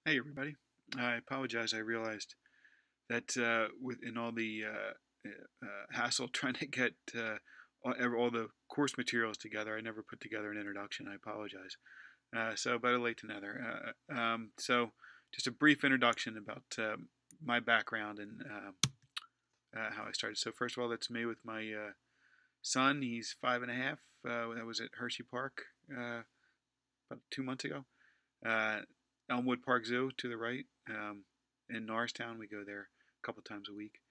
Hey everybody. I apologize. I realized that within all the hassle trying to get all the course materials together, I never put together an introduction. I apologize. So better late than never. So just a brief introduction about my background and how I started. So first of all, that's me with my son. He's 5.5. That was at Hershey Park about 2 months ago. Uh, Elmwood Park Zoo to the right. In Norristown, we go there a couple times a week.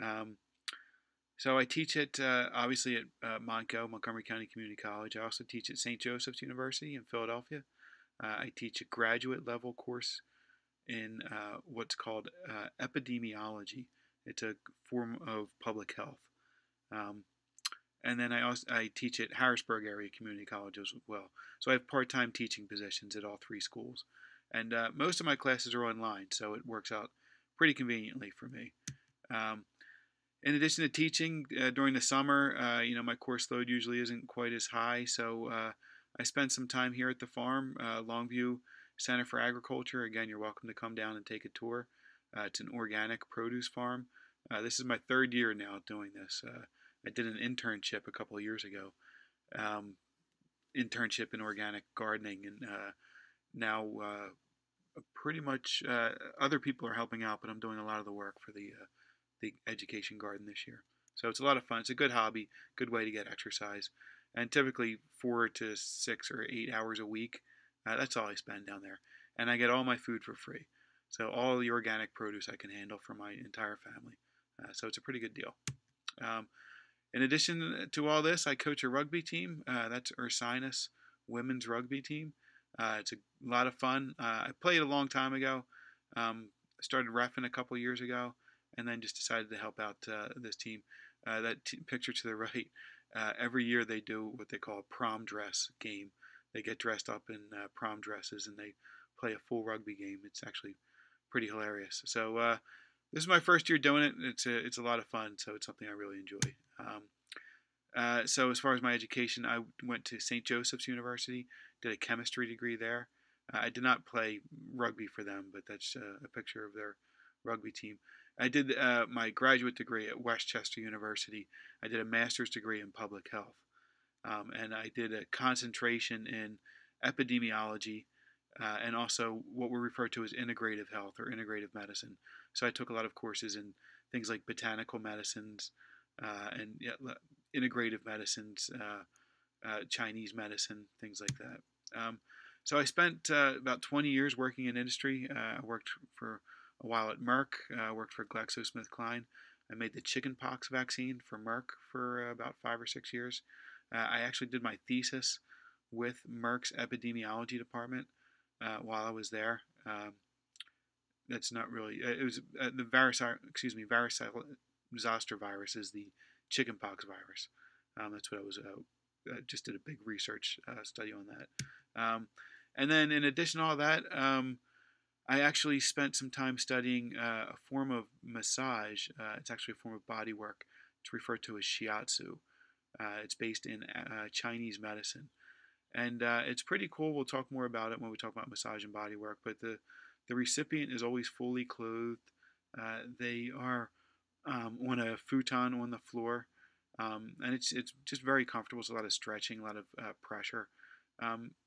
Um, so I teach at obviously at Montgomery County Community College. I also teach at St. Joseph's University in Philadelphia. I teach a graduate level course in what's called epidemiology. It's a form of public health. Um, and then I teach at Harrisburg Area Community College as well. So I have part-time teaching positions at all three schools, and most of my classes are online, so it works out pretty conveniently for me. Um, in addition to teaching during the summer, my course load usually isn't quite as high, so I spend some time here at the farm, Longview Center for Agriculture. Again, you're welcome to come down and take a tour. It's an organic produce farm. This is my third year now doing this. I did an internship a couple of years ago, um, internship in organic gardening, and now pretty much other people are helping out, but I'm doing a lot of the work for the education garden this year. So it's a lot of fun. It's a good hobby, good way to get exercise, and typically 4 to 6 or 8 hours a week. That's all I spend down there, and I get all my food for free. So all the organic produce I can handle for my entire family. So it's a pretty good deal. Um, in addition to all this, I coach a rugby team. That's Ursinus women's rugby team. It's a lot of fun. I played a long time ago. Started refing a couple years ago, and then just decided to help out this team. Picture to the right. Every year they do what they call a prom dress game. They get dressed up in prom dresses and they play a full rugby game. It's actually pretty hilarious. So this is my first year doing it. It's a lot of fun. So it's something I really enjoy. So as far as my education, I went to St. Joseph's University, did a chemistry degree there. I did not play rugby for them, but that's a picture of their rugby team. I did my graduate degree at Westchester University. I did a master's degree in public health, and I did a concentration in epidemiology and also what we refer to as integrative health or integrative medicine. So I took a lot of courses in things like botanical medicines and yeah, integrative medicines, Chinese medicine, things like that. So I spent about 20 years working in industry. I worked for a while at Merck, worked for GlaxoSmithKline. I made the chickenpox vaccine for Merck for about 5 or 6 years. I actually did my thesis with Merck's epidemiology department while I was there. That's not really. It was the varicella zoster virus is the chickenpox virus. That's what I was. Just did a big research study on that. And then, in addition to all that, I actually spent some time studying a form of massage. It's actually a form of body work. It's referred to as shiatsu. It's based in Chinese medicine, and it's pretty cool. We'll talk more about it when we talk about massage and body work. But the recipient is always fully clothed. They are on a futon on the floor, and it's just very comfortable. It's a lot of stretching, a lot of pressure.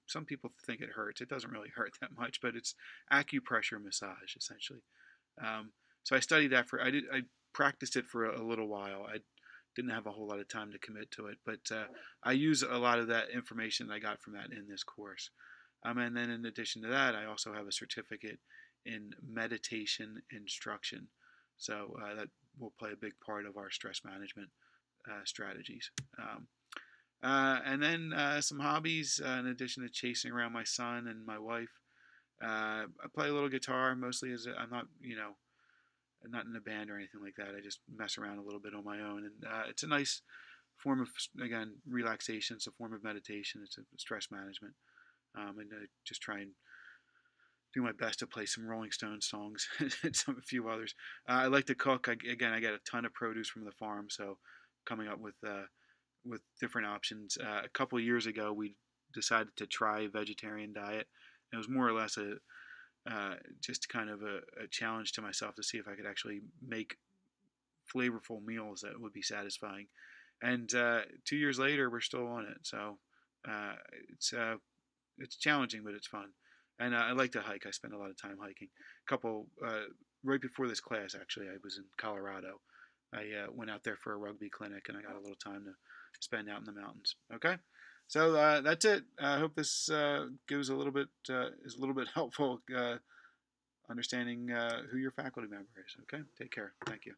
Some people think it hurts. It doesn't really hurt that much, but it's acupressure massage essentially. So I studied that I practiced it for a little while. I didn't have a whole lot of time to commit to it, but I use a lot of that information that I got from that in this course. And then in addition to that, I also have a certificate in meditation instruction. So that will play a big part of our stress management strategies. And then some hobbies, in addition to chasing around my son and my wife. I play a little guitar, mostly as I'm not, not in a band or anything like that. I just mess around a little bit on my own, and it's a nice form of again relaxation. It's a form of meditation. It's a stress management, and I just try and do my best to play some Rolling Stones songs and a few others. I like to cook. Again, I get a ton of produce from the farm, so coming up with different options. A couple of years ago, we decided to try a vegetarian diet. It was more or less just kind of a challenge to myself to see if I could actually make flavorful meals that would be satisfying. And 2 years later, we're still on it. So uh, it's uh, it's challenging, but it's fun. And I like to hike. I spend a lot of time hiking. A couple right before this class, actually, I was in Colorado. I went out there for a rugby clinic, and I got a little time to spend out in the mountains. Okay, so that's it. I hope this gives a little bit is a little bit helpful understanding who your faculty member is. Okay, take care. Thank you.